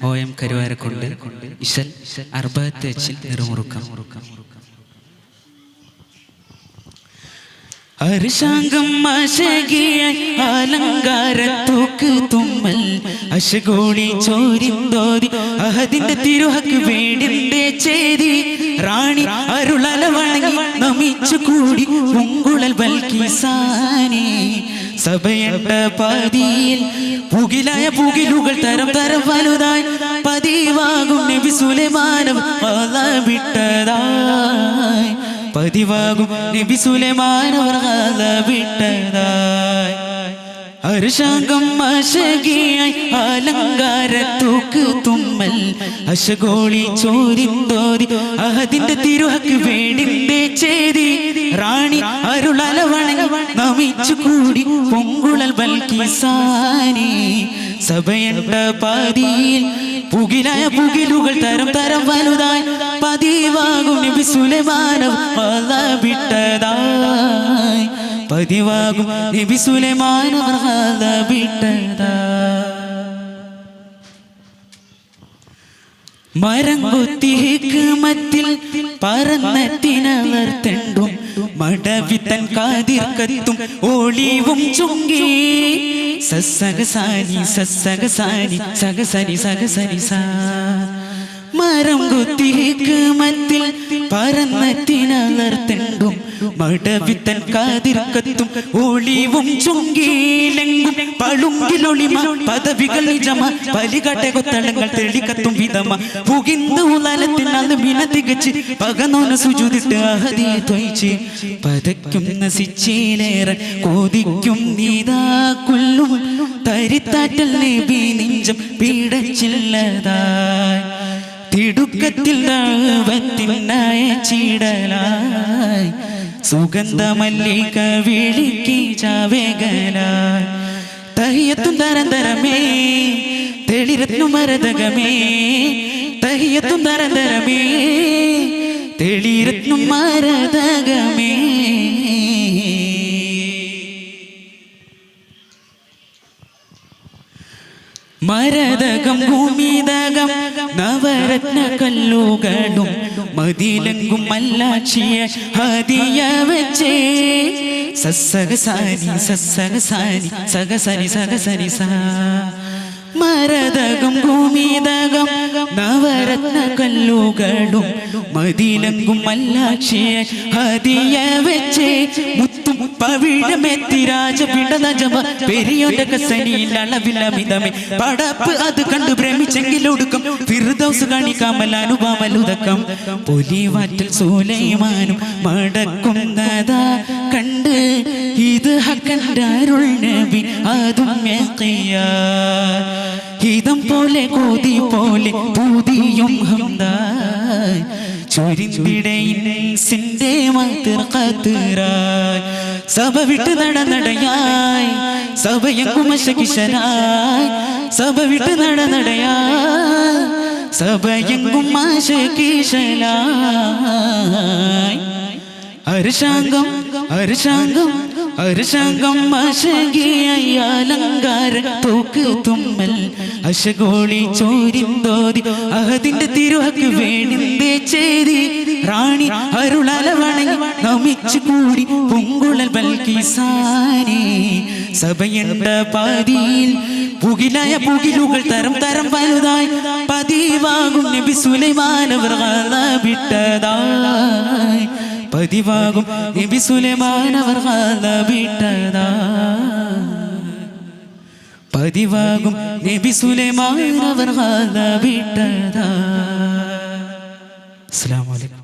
OM Karuvarakundu ഇശൽ അർബഅത്ത് എച്ചിൽ നിറുമുറുക്കം. അർശാംഗം അശകിയായി അലങ്കാരത്തൂക്ക് തുമ്മൽ അശഗോളി ചോരിന്തോതി അഹദിന്റെ തിരുഹക്ക് വേടിന്റെ ചേരി റാണി അരുളല വണങ്ങി നമിച്ചു കൂടി മുങ്കുളൽ ബൽക്കിസാനി സഭയണ്ട പതിയിൽ പുകിലായ പുകിലുകൾ തരം തരം വലുതായി പതിവാകും നബി സുലൈമാനും വിട്ടതായി പതിവാകും നബി സുലൈമാനവർ വിട്ടതായി അർശാംഗം അശകിയായി അലങ്കാരത്തൂക്ക് തുമ്മൽ അശഗോളി ചോരിന്തോതി അഹദിന്റെ തിരുഹക്ക് വേടിന്റെ ചേരി റാണി അരുളല വണങ്ങി നമിച്ചു കൂടി പൊങ്കുളൽ ബൽക്കിസാനി സഭയണ്ട പതിയിൽ പുകിലായ പുകിലുകൾ തരം തരം വലുതായി പതിവാകും നബി സുലൈമാനവർ വിട്ടതായി പതിവാകും നബി സുലൈമാനവർ വിട്ടതായി മരം കൊത്തി ഹിക്മത്തിൽ പറന്നത്തിനവർ തെണ്ടും മടവിത്തൻ കാതിർക്കത്തും ഒളിവും ചുങ്കി സസഗസാനി സസഗസാനി സഗസനി സഗസനി സാ മരം കൊത്തി ഹിക്മത്തിൽ പറന്നത്തിനവർ തെണ്ടും മടവിത്തൻ കാതിർക്കത്തും ഒളിവും ചുങ്കിലെങ്കും പളുങ്കിലൊളിമ പദവികൾ നിജമ പലികട്ടെ കൊത്തളങ്ങൾ തെളിക്കത്തും വിധമ പുകിന്ത ഉലത്തിനാൽ മിന തികച്ച് പകനോന സുജുതിട്ട് അഹദിയെ തൊയ്ച്ച് പതയ്ക്കും നസിച്ചേലേറെ കോതിക്കും നീതാ കൊല്ലും തരിത്താറ്റൽ നബി നെഞ്ചം പീഡച്ചില്ലതായി തിടുക്കത്തിൽ ദഅവത്തിനായ ചീടലായി സുഗന്ധ മല്ലിക വിളിക്ക് ചാവേകലായി തഹിയത്തും തരന്തരമേ തെളിരത്നം മരതകമേ തഹിയത്തും തരന്തരമേ തെളിരത്നം മരതകമേ മരതകം ഭൂമിതകം നവരത്ന കല്ലുകളും മതിലങ്കും മല്ലാക്ഷിയ ഹദിയ വെച്ചേ സസഗസാനി സസഗസാനി സഗസനി സഗസനി സാ മരതകം ഭൂമിതകം നവരത്ന കല്ലുകളും മതിലങ്കും മല്ലാക്ഷിയ ഹദിയ വെച്ചേ മുത്തും പവിഴമെത്തി രാജപിടനജമ പെരിയോന്റെ കസനിയിൽ അളവിലമിതമേ പടപ്പ് അത് കണ്ടു ഭ്രമിച്ചെങ്കിലൊടുക്കം ഫിർദൗസ് കാണിക്കാമൽ അനുപമലുതക്കം പൊലിവാറ്റൽ സുലൈമാനും മടക്കുന്നതാ കണ്ട് ഇത് ഹക്കൻ്റെ അരുൾ നബി അതും ഹിതം പോലെ കോതി പോലെ പൂതിയും ഹംദായി ചൊരിന്തിടയിൻസിന്റെ മാതിർഖത്തിറായി സഭ വിട്ട് നടനടയായി സഭയെങ്കും അശകിശനായി സഭ വിട്ട് നടനടയായി സഭയെങ്കും അശകിശനായി അർശാംഗം അർശാംഗം അർശാംഗം അശകിയായി അലങ്കാരത്തൂക്ക് തുമ്മൽ അശഗോളി ചോരിന്തോതി അഹദിന്റെ തിരുഹക്ക് വേടിന്റെ ചേരി റാണി അരുളല വണങ്ങി നമിച്ചു കൂടി പൊങ്കുളൽ ബൽക്കിസാനി സഭയണ്ട പതിയിൽ പുകിലായ പുകിലുകൾ തരം തരം വലുതായി പതിവാകും നബി സുലൈമാനവർ വിട്ടതായി പതിവാകും നബി സുലൈമാനവർ വിട്ടതായി പതിവാകും നബി സുലൈമാനവർ വിട്ടതായി. അസ്സലാമു അലൈക്കും.